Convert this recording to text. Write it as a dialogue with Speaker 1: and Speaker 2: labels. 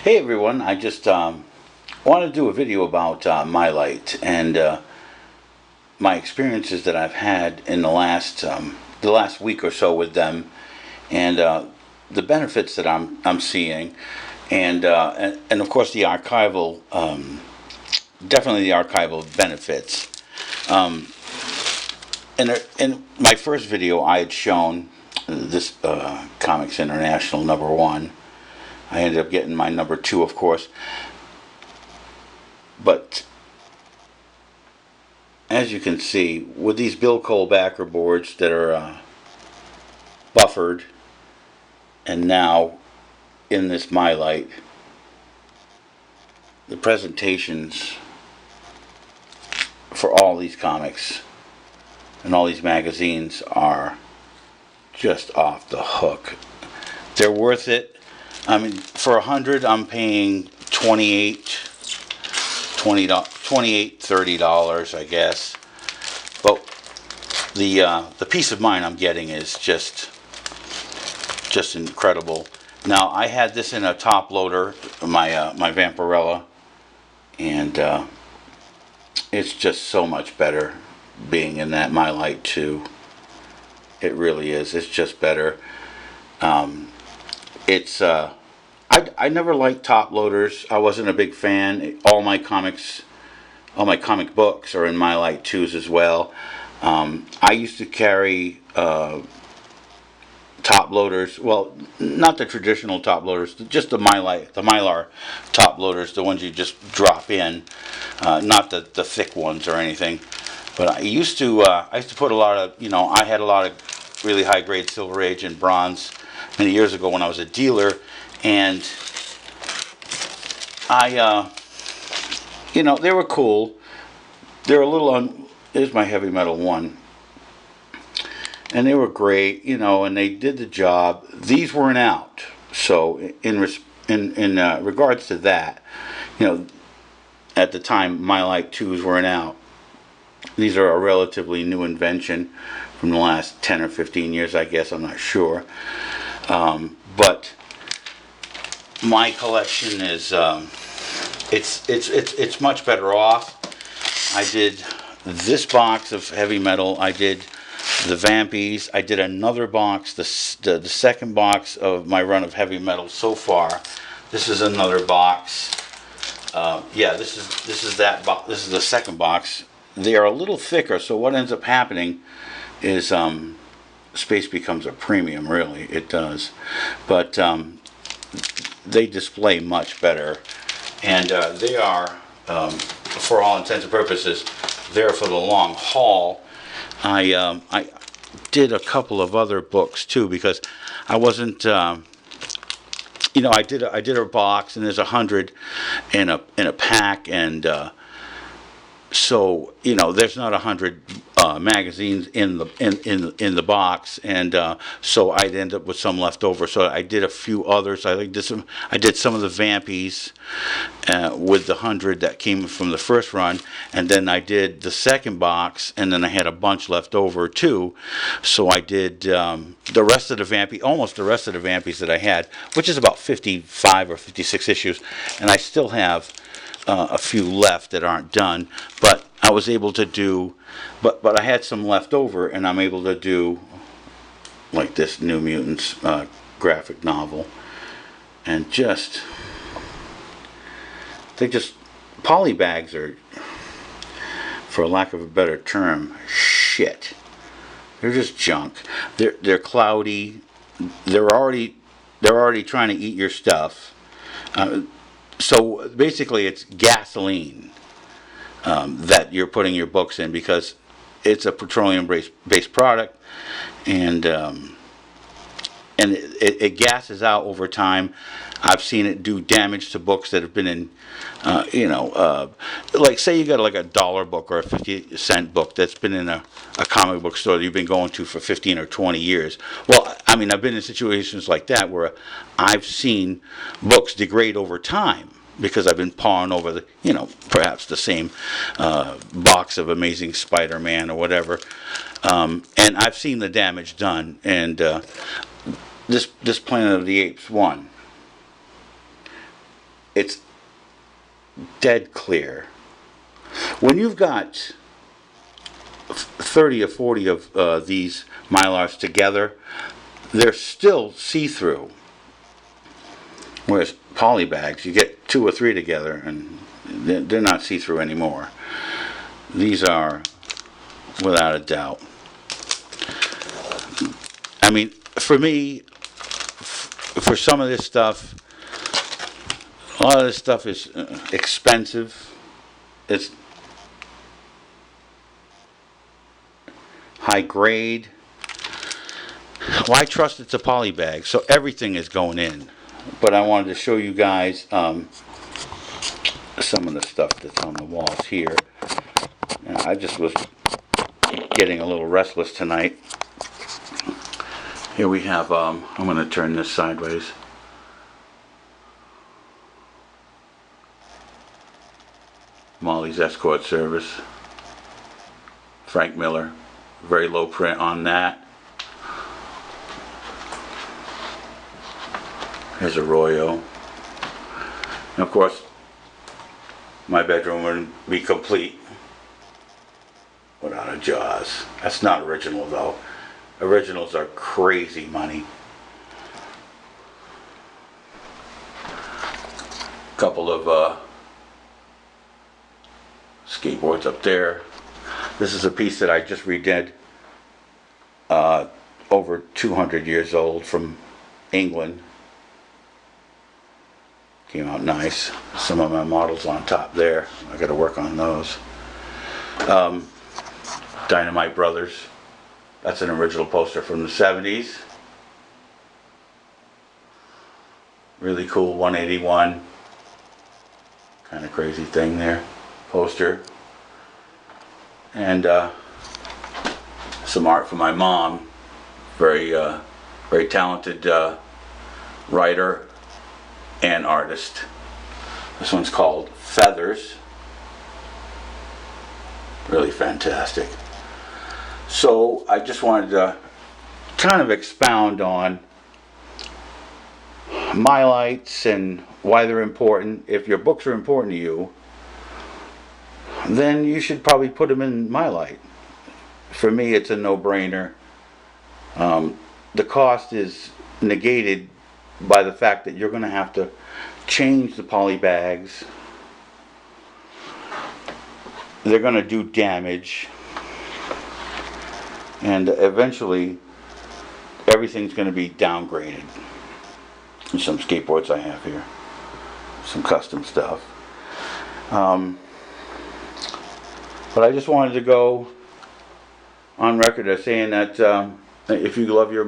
Speaker 1: Hey everyone, I just want to do a video about Mylite and my experiences that I've had in the last week or so with them, and the benefits that I'm seeing, and of course the archival, definitely the archival benefits. Um, in my first video, I had shown this Comics International #1. I ended up getting my #2, of course. But as you can see, with these Bill Cole backer boards that are buffered, and now in this Mylite, the presentations for all these comics and all these magazines are just off the hook. They're worth it. I mean, for 100, I'm paying $30, I guess. But the peace of mind I'm getting is just incredible. Now, I had this in a top loader, my Vampirella, and it's just so much better being in that Mylite II. It really is. It's just better. I never liked top loaders. I wasn't a big fan. All my comic books are in Mylite IIs as well. I used to carry top loaders. Well, not the traditional top loaders, just the Mylar top loaders, the ones you just drop in, not the thick ones or anything. But I used to put a lot of, I had a lot of really high grade Silver Age and Bronze many years ago when I was a dealer, and they were cool. They're a little here's my Heavy Metal 1. And they were great, and they did the job. These weren't out. So in regards to that, at the time Mylite IIs weren't out. These are a relatively new invention from the last 10 or 15 years, I guess. I'm not sure. But my collection is it's much better off. I did this box of Heavy Metal. I did the Vampies. I did another box, the second box of my run of Heavy Metal so far. This is another box. This is that box. This is the second box. They are a little thicker, so what ends up happening is space becomes a premium. Really, it does. But they display much better, and they are, for all intents and purposes, there for the long haul. I did a couple of other books too, because I wasn't, I did a box, and there's 100 in a pack, and so there's not 100 magazines in the box, and so I'd end up with some left over. So I did a few others. I did some of the Vampies with the 100 that came from the first run, and then I did the second box, and then I had a bunch left over too. So I did the rest of the almost the rest of the Vampies that I had, which is about 55 or 56 issues, and I still have a few left that aren't done, but I was able to do, but I had some left over, and I'm able to do like this New Mutants graphic novel, and polybags are, for lack of a better term, shit. They're just junk. They're cloudy. They're already trying to eat your stuff. So basically, it's gasoline that you're putting your books in, because it's a petroleum-based product, and it gasses out over time. I've seen it do damage to books that have been in, like say you got like a $1 book or a 50-cent book that's been in a comic book store that you've been going to for 15 or 20 years. Well, I mean, I've been in situations like that where I've seen books degrade over time, because I've been pawing over perhaps the same box of Amazing Spider-Man or whatever, and I've seen the damage done. And this Planet of the Apes one, it's dead clear. When you've got 30 or 40 of these Mylars together, they're still see-through. Whereas poly bags, you get 2 or 3 together and they're not see-through anymore. These are, without a doubt. I mean, for me, for some of this stuff, a lot of this stuff is expensive. It's high grade. Well, I trust it's a poly bag, so everything is going in. But I wanted to show you guys some of the stuff that's on the walls here. I just was getting a little restless tonight. Here we have, I'm going to turn this sideways. Molly's Escort Service. Frank Miller. Very low print on that. Here's Arroyo. And of course, my bedroom wouldn't be complete without a Jaws. That's not original though. Originals are crazy money. Couple of skateboards up there. This is a piece that I just redid. Over 200 years old, from England. Came out nice. Some of my models on top there. I got to work on those. Dynamite Brothers. That's an original poster from the 70s. Really cool 181. Kind of crazy thing there. Poster. And some art from my mom. Very talented writer and artist. This one's called Feathers. Really fantastic. So I just wanted to kind of expound on Mylites and why they're important. If your books are important to you, then you should probably put them in Mylite. For me, it's a no-brainer. The cost is negated by the fact that you're going to have to change the poly bags. They're going to do damage. And eventually, everything's going to be downgraded. There's some skateboards I have here. Some custom stuff. But I just wanted to go on record as saying that if you love your